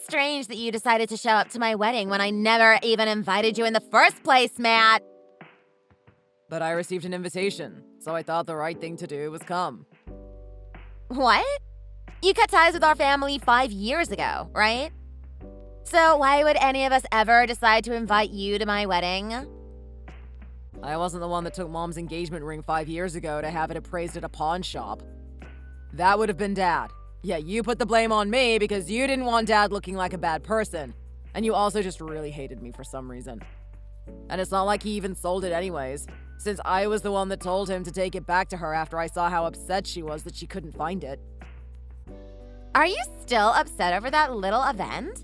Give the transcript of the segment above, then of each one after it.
strange that you decided to show up to my wedding when I never even invited you in the first place, Matt. But I received an invitation, so I thought the right thing to do was come. What? You cut ties with our family 5 years ago, right? So why would any of us ever decide to invite you to my wedding? I wasn't the one that took Mom's engagement ring 5 years ago to have it appraised at a pawn shop. That would have been Dad. Yeah, you put the blame on me because you didn't want Dad looking like a bad person. And you also just really hated me for some reason. And it's not like he even sold it anyways, since I was the one that told him to take it back to her after I saw how upset she was that she couldn't find it. Are you still upset over that little event?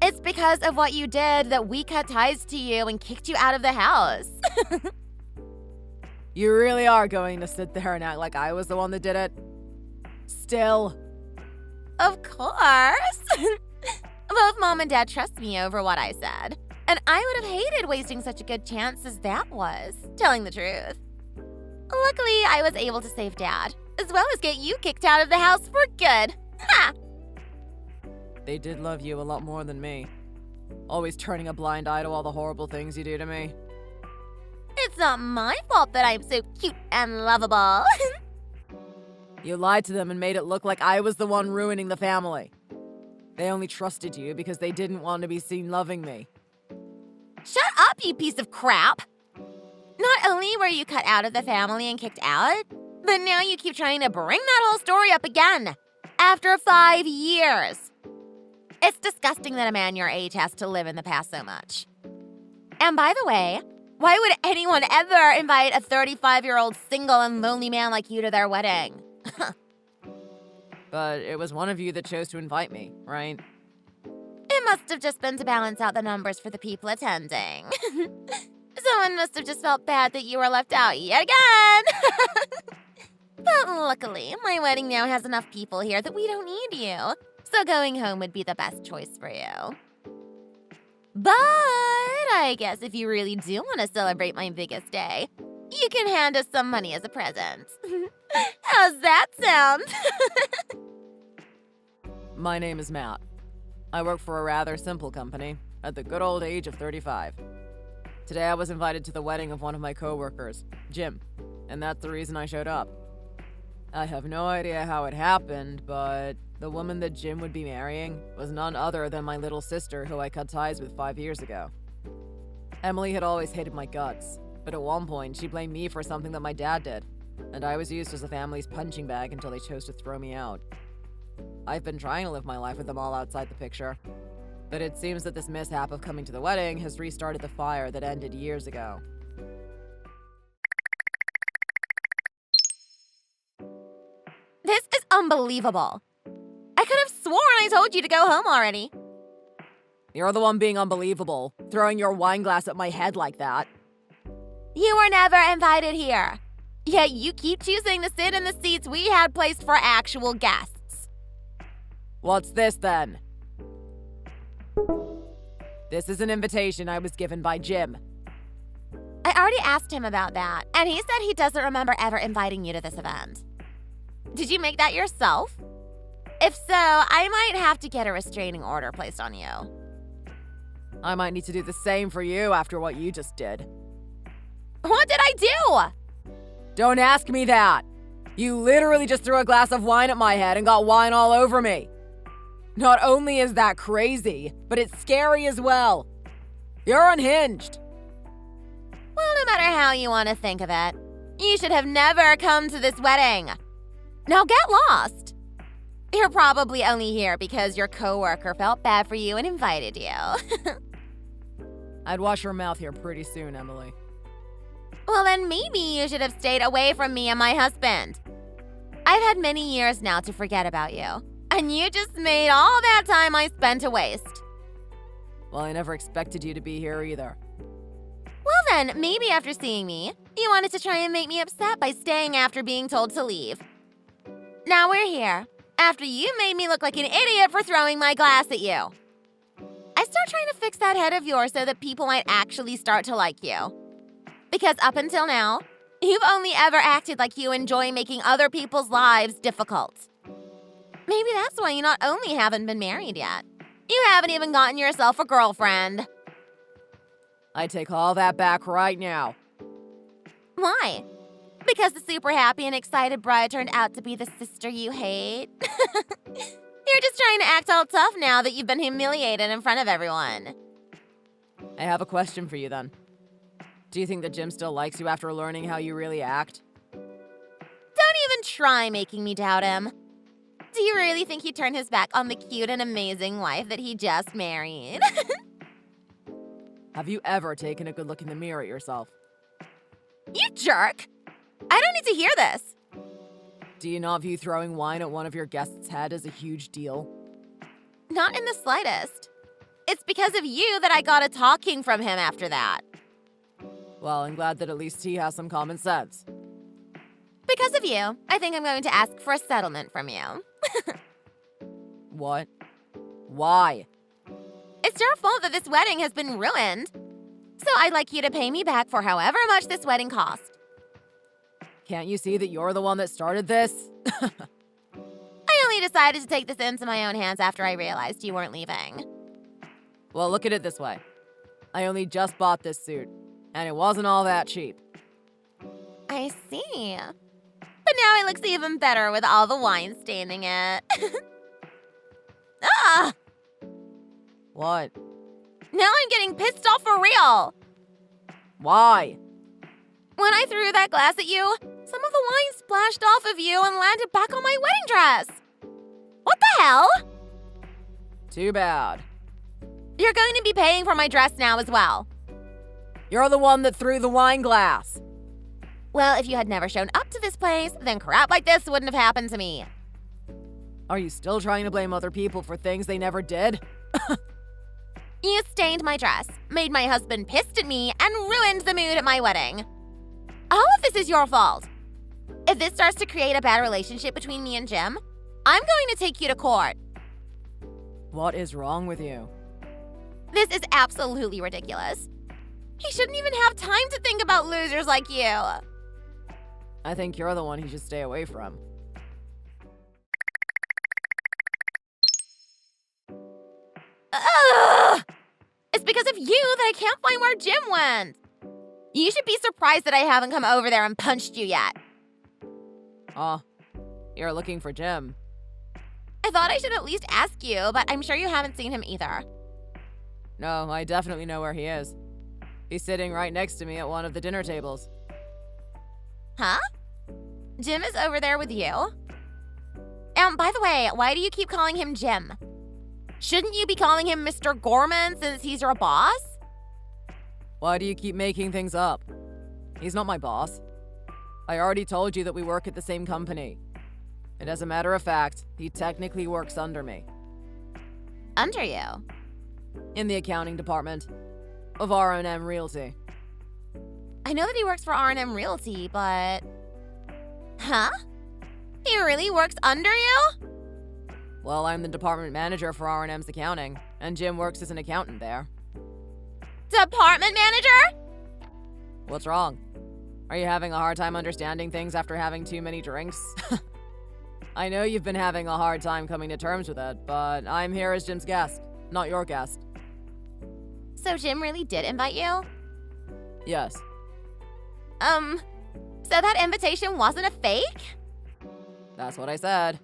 It's because of what you did that we cut ties to you and kicked you out of the house. You really are going to sit there and act like I was the one that did it? Still. Of course. Both Mom and Dad trust me over what I said. And I would have hated wasting such a good chance as that was, telling the truth. Luckily, I was able to save Dad, as well as get you kicked out of the house for good. Ha! They did love you a lot more than me. Always turning a blind eye to all the horrible things you do to me. It's not my fault that I'm so cute and lovable. You lied to them and made it look like I was the one ruining the family. They only trusted you because they didn't want to be seen loving me. Shut up, you piece of crap! Not only were you cut out of the family and kicked out, but now you keep trying to bring that whole story up again. After 5 years. It's disgusting that a man your age has to live in the past so much. And by the way, why would anyone ever invite a 35-year-old single and lonely man like you to their wedding? But it was one of you that chose to invite me, right? It must have just been to balance out the numbers for the people attending. Someone must have just felt bad that you were left out yet again. But luckily, my wedding now has enough people here that we don't need you. So going home would be the best choice for you. But I guess if you really do want to celebrate my biggest day, you can hand us some money as a present. How's that sound? My name is Matt. I work for a rather simple company at the good old age of 35. Today I was invited to the wedding of one of my coworkers, Jim, and that's the reason I showed up. I have no idea how it happened, but the woman that Jim would be marrying was none other than my little sister who I cut ties with 5 years ago. Emily had always hated my guts, but at one point she blamed me for something that my dad did, and I was used as the family's punching bag until they chose to throw me out. I've been trying to live my life with them all outside the picture, but it seems that this mishap of coming to the wedding has restarted the fire that ended years ago. This is unbelievable. I could have sworn I told you to go home already. You're the one being unbelievable, throwing your wine glass at my head like that. You were never invited here. Yet you keep choosing to sit in the seats we had placed for actual guests. What's this then? This is an invitation I was given by Jim. I already asked him about that, and he said he doesn't remember ever inviting you to this event. Did you make that yourself? If so, I might have to get a restraining order placed on you. I might need to do the same for you after what you just did. What did I do? Don't ask me that! You literally just threw a glass of wine at my head and got wine all over me. Not only is that crazy, but it's scary as well. You're unhinged. Well, no matter how you want to think of it, you should have never come to this wedding. Now get lost. You're probably only here because your coworker felt bad for you and invited you. I'd wash your mouth here pretty soon, Emily. Well, then maybe you should have stayed away from me and my husband. I've had many years now to forget about you, and you just made all that time I spent a waste. Well, I never expected you to be here either. Well then, maybe after seeing me, you wanted to try and make me upset by staying after being told to leave. Now we're here, after you made me look like an idiot for throwing my glass at you. I start trying to fix that head of yours so that people might actually start to like you. Because up until now, you've only ever acted like you enjoy making other people's lives difficult. Maybe that's why you not only haven't been married yet, You haven't even gotten yourself a girlfriend. I take all that back right now. Why? Because the super happy and excited bride turned out to be the sister you hate? You're just trying to act all tough now that you've been humiliated in front of everyone. I have a question for you then. Do you think that Jim still likes you after learning how you really act? Don't even try making me doubt him. Do you really think he turned his back on the cute and amazing wife that he just married? Have you ever taken a good look in the mirror at yourself? You jerk! I don't need to hear this. Do you not view throwing wine at one of your guests' head as a huge deal? Not in the slightest. It's because of you that I got a talking from him after that. Well, I'm glad that at least he has some common sense. Because of you, I think I'm going to ask for a settlement from you. What? Why? It's your fault that this wedding has been ruined. So I'd like you to pay me back for however much this wedding cost. Can't you see that you're the one that started this? I only decided to take this into my own hands after I realized you weren't leaving. Well, look at it this way. I only just bought this suit, and it wasn't all that cheap. I see. But now it looks even better with all the wine staining it. Ah! What? Now I'm getting pissed off for real. Why? When I threw that glass at you, some of the wine splashed off of you and landed back on my wedding dress. What the hell? Too bad. You're going to be paying for my dress now as well. You're the one that threw the wine glass. Well, if you had never shown up to this place, then crap like this wouldn't have happened to me. Are you still trying to blame other people for things they never did? You stained my dress, made my husband pissed at me, and ruined the mood at my wedding. All of this is your fault. If this starts to create a bad relationship between me and Jim, I'm going to take you to court. What is wrong with you? This is absolutely ridiculous. He shouldn't even have time to think about losers like you. I think you're the one he should stay away from. Ugh! It's because of you that I can't find where Jim went. You should be surprised that I haven't come over there and punched you yet. Oh, you're looking for Jim. I thought I should at least ask you, but I'm sure you haven't seen him either. No, I definitely know where he is. He's sitting right next to me at one of the dinner tables. Huh? Jim is over there with you? By the way, why do you keep calling him Jim? Shouldn't you be calling him Mr. Gorman since he's your boss? Why do you keep making things up? He's not my boss. I already told you that we work at the same company. And as a matter of fact, he technically works under me. Under you? In the accounting department of R&M Realty. I know that he works for R&M Realty, but... Huh? He really works under you? Well, I'm the department manager for R&M's accounting, and Jim works as an accountant there. Department manager? What's wrong? Are you having a hard time understanding things after having too many drinks? I know you've been having a hard time coming to terms with it, but I'm here as Jim's guest, not your guest. So Jim really did invite you? Yes. So that invitation wasn't a fake? That's what I said.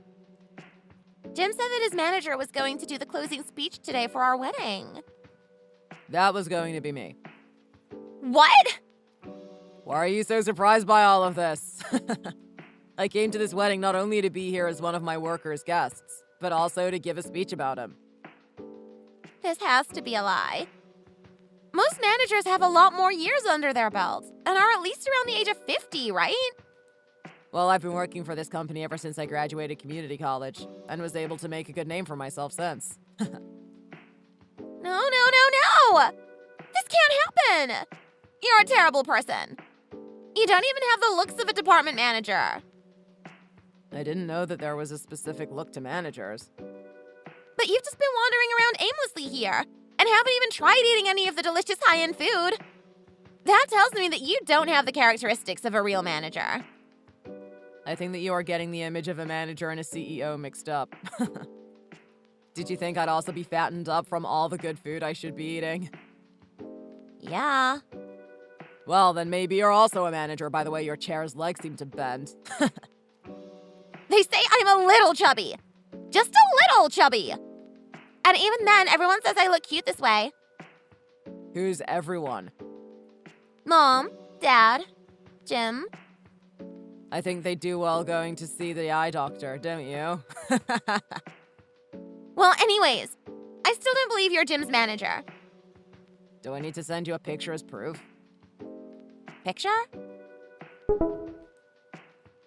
Jim said that his manager was going to do the closing speech today for our wedding. That was going to be me. What? Why are you so surprised by all of this? I came to this wedding not only to be here as one of my workers' guests, but also to give a speech about him. This has to be a lie. Most managers have a lot more years under their belts and are at least around the age of 50, right? Well, I've been working for this company ever since I graduated community college and was able to make a good name for myself since. No! This can't happen! You're a terrible person. You don't even have the looks of a department manager. I didn't know that there was a specific look to managers. But you've just been wandering around aimlessly here and haven't even tried eating any of the delicious high-end food. That tells me that you don't have the characteristics of a real manager. I think that you are getting the image of a manager and a CEO mixed up. Did you think I'd also be fattened up from all the good food I should be eating? Yeah. Well, then maybe you're also a manager by the way your chair's legs seem to bend. They say I'm a little chubby. Just a little chubby. And even then, everyone says I look cute this way. Who's everyone? Mom, Dad, Jim. I think they do well going to see the eye doctor, don't you? Well, anyways, I still don't believe you're Jim's manager. Do I need to send you a picture as proof? Picture?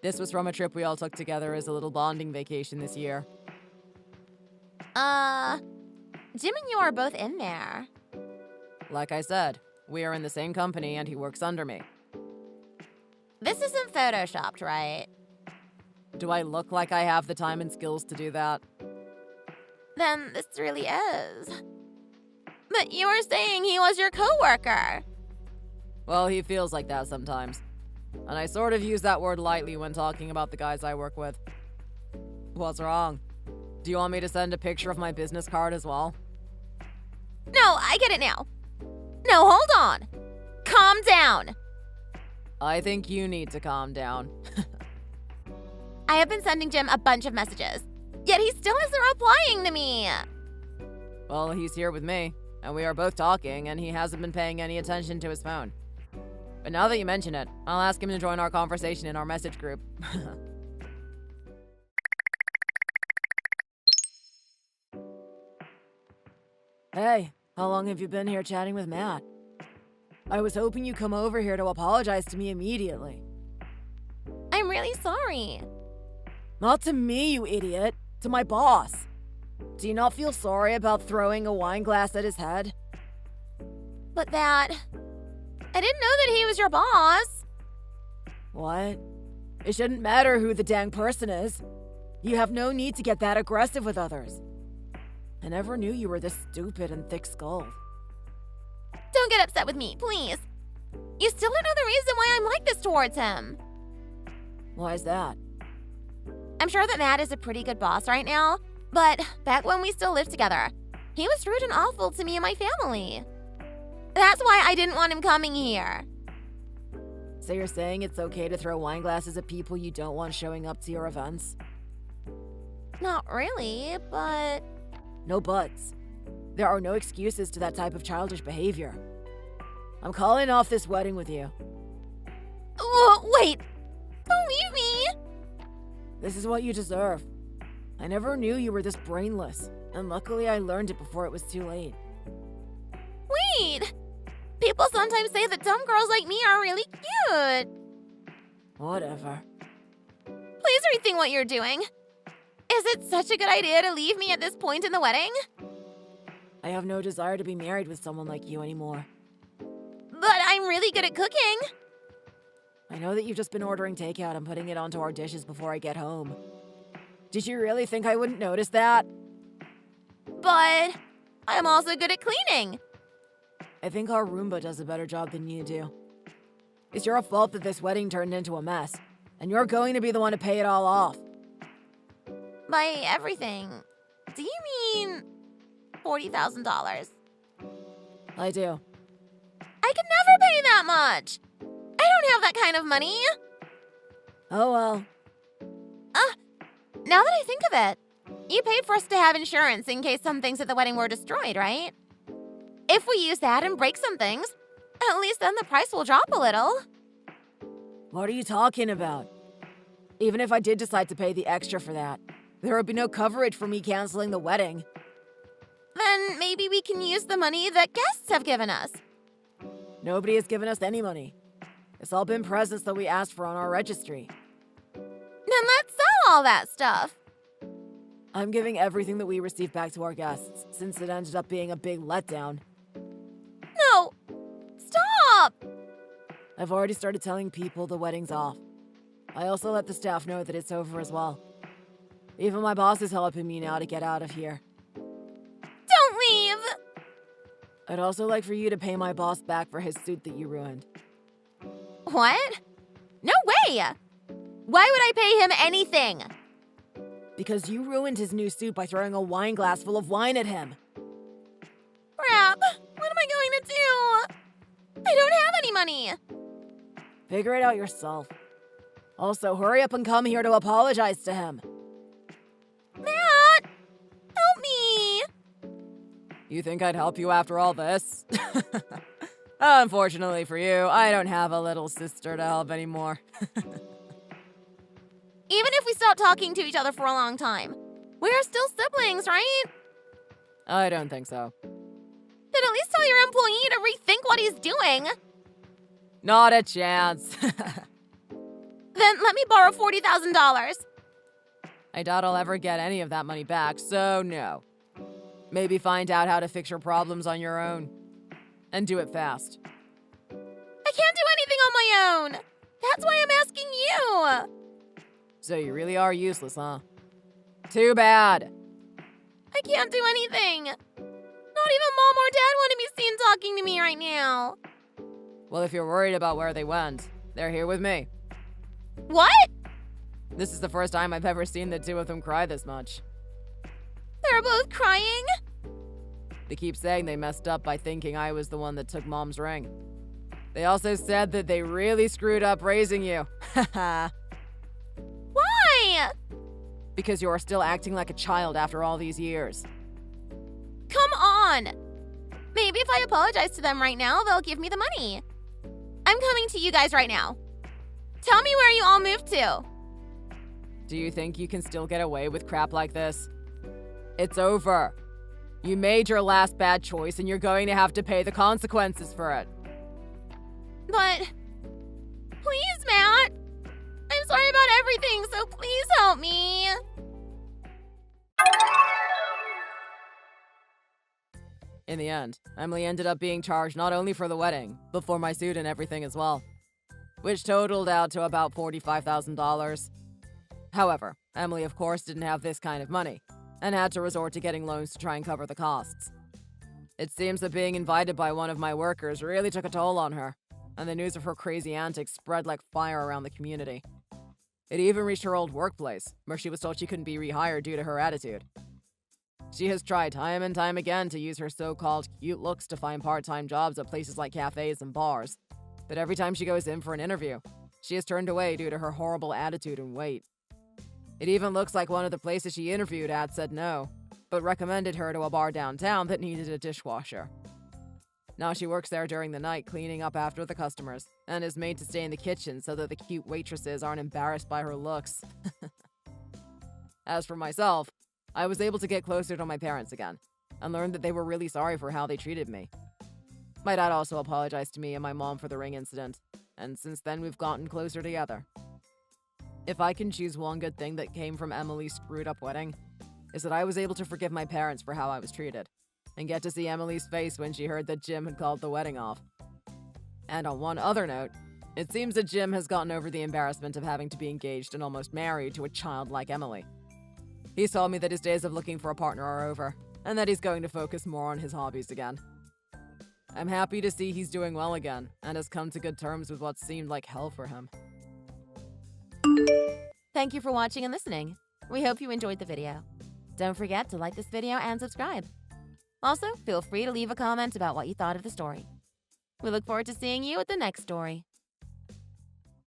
This was from a trip we all took together as a little bonding vacation this year. Jim and you are both in there. Like I said, we are in the same company and he works under me. This isn't photoshopped, right? Do I look like I have the time and skills to do that? Then this really is. But you were saying he was your coworker. Well, he feels like that sometimes. And I sort of use that word lightly when talking about the guys I work with. What's wrong? Do you want me to send a picture of my business card as well? No, I get it now. No, hold on. Calm down. I think you need to calm down. I have been sending Jim a bunch of messages, yet he still isn't replying to me. Well, he's here with me, and we are both talking, and he hasn't been paying any attention to his phone. But now that you mention it, I'll ask him to join our conversation in our message group. Hey, how long have you been here chatting with Matt? I was hoping you'd come over here to apologize to me immediately. I'm really sorry. Not to me, you idiot. To my boss. Do you not feel sorry about throwing a wine glass at his head? But that... I didn't know that he was your boss. What? It shouldn't matter who the dang person is. You have no need to get that aggressive with others. I never knew you were this stupid and thick-skulled. Don't get upset with me, please. You still don't know the reason why I'm like this towards him. Why is that? I'm sure that Matt is a pretty good boss right now, but back when we still lived together, he was rude and awful to me and my family. That's why I didn't want him coming here. So you're saying it's okay to throw wine glasses at people you don't want showing up to your events? Not really, but... No buts. There are no excuses to that type of childish behavior. I'm calling off this wedding with you. Wait! Don't leave me! This is what you deserve. I never knew you were this brainless, and luckily I learned it before it was too late. Wait! People sometimes say that dumb girls like me are really cute. Whatever. Please rethink what you're doing. Is it such a good idea to leave me at this point in the wedding? I have no desire to be married with someone like you anymore. But I'm really good at cooking. I know that you've just been ordering takeout and putting it onto our dishes before I get home. Did you really think I wouldn't notice that? But I'm also good at cleaning. I think our Roomba does a better job than you do. It's your fault that this wedding turned into a mess, and you're going to be the one to pay it all off. By everything, do you mean $40,000? I do. I could never pay that much. I don't have that kind of money. Oh well. Now that I think of it, you paid for us to have insurance in case some things at the wedding were destroyed, right? If we use that and break some things, at least then the price will drop a little. What are you talking about? Even if I did decide to pay the extra for that, there would be no coverage for me canceling the wedding. Then maybe we can use the money that guests have given us. Nobody has given us any money. It's all been presents that we asked for on our registry. Then let's sell all that stuff. I'm giving everything that we received back to our guests, since it ended up being a big letdown. No! Stop! I've already started telling people the wedding's off. I also let the staff know that it's over as well. Even my boss is helping me now to get out of here. Don't leave! I'd also like for you to pay my boss back for his suit that you ruined. What? No way! Why would I pay him anything? Because you ruined his new suit by throwing a wine glass full of wine at him. Crap! What am I going to do? I don't have any money! Figure it out yourself. Also, hurry up and come here to apologize to him. Matt! Help me! You think I'd help you after all this? Unfortunately for you, I don't have a little sister to help anymore. Even if we stop talking to each other for a long time, we're still siblings, right? I don't think so. Then at least tell your employee to rethink what he's doing. Not a chance. Then let me borrow $40,000. I doubt I'll ever get any of that money back, so no. Maybe find out how to fix your problems on your own. And do it fast. I can't do anything on my own. That's why I'm asking you. So you really are useless, huh? Too bad. I can't do anything. Not even Mom or Dad want to be seen talking to me right now. Well, if you're worried about where they went, they're here with me. What? This is the first time I've ever seen the two of them cry this much. They're both crying? They keep saying they messed up by thinking I was the one that took Mom's ring. They also said that they really screwed up raising you. Haha. Why? Because you are still acting like a child after all these years. Come on. Maybe if I apologize to them right now, they'll give me the money. I'm coming to you guys right now. Tell me where you all moved to. Do you think you can still get away with crap like this? It's over. You made your last bad choice and you're going to have to pay the consequences for it. But please, Matt. I'm sorry about everything, so please help me. In the end, Emily ended up being charged not only for the wedding, but for my suit and everything as well, which totaled out to about $45,000. However, Emily of course didn't have this kind of money, and had to resort to getting loans to try and cover the costs. It seems that being invited by one of my workers really took a toll on her, and the news of her crazy antics spread like fire around the community. It even reached her old workplace, where she was told she couldn't be rehired due to her attitude. She has tried time and time again to use her so-called cute looks to find part-time jobs at places like cafes and bars, but every time she goes in for an interview, she is turned away due to her horrible attitude and weight. It even looks like one of the places she interviewed at said no, but recommended her to a bar downtown that needed a dishwasher. Now she works there during the night cleaning up after the customers, and is made to stay in the kitchen so that the cute waitresses aren't embarrassed by her looks. As for myself, I was able to get closer to my parents again, and learned that they were really sorry for how they treated me. My dad also apologized to me and my mom for the ring incident, and since then we've gotten closer together. If I can choose one good thing that came from Emily's screwed-up wedding, is that I was able to forgive my parents for how I was treated, and get to see Emily's face when she heard that Jim had called the wedding off. And on one other note, it seems that Jim has gotten over the embarrassment of having to be engaged and almost married to a child like Emily. He's told me that his days of looking for a partner are over, and that he's going to focus more on his hobbies again. I'm happy to see he's doing well again, and has come to good terms with what seemed like hell for him. Thank you for watching and listening. We hope you enjoyed the video. Don't forget to like this video and subscribe. Also, feel free to leave a comment about what you thought of the story. We look forward to seeing you at the next story.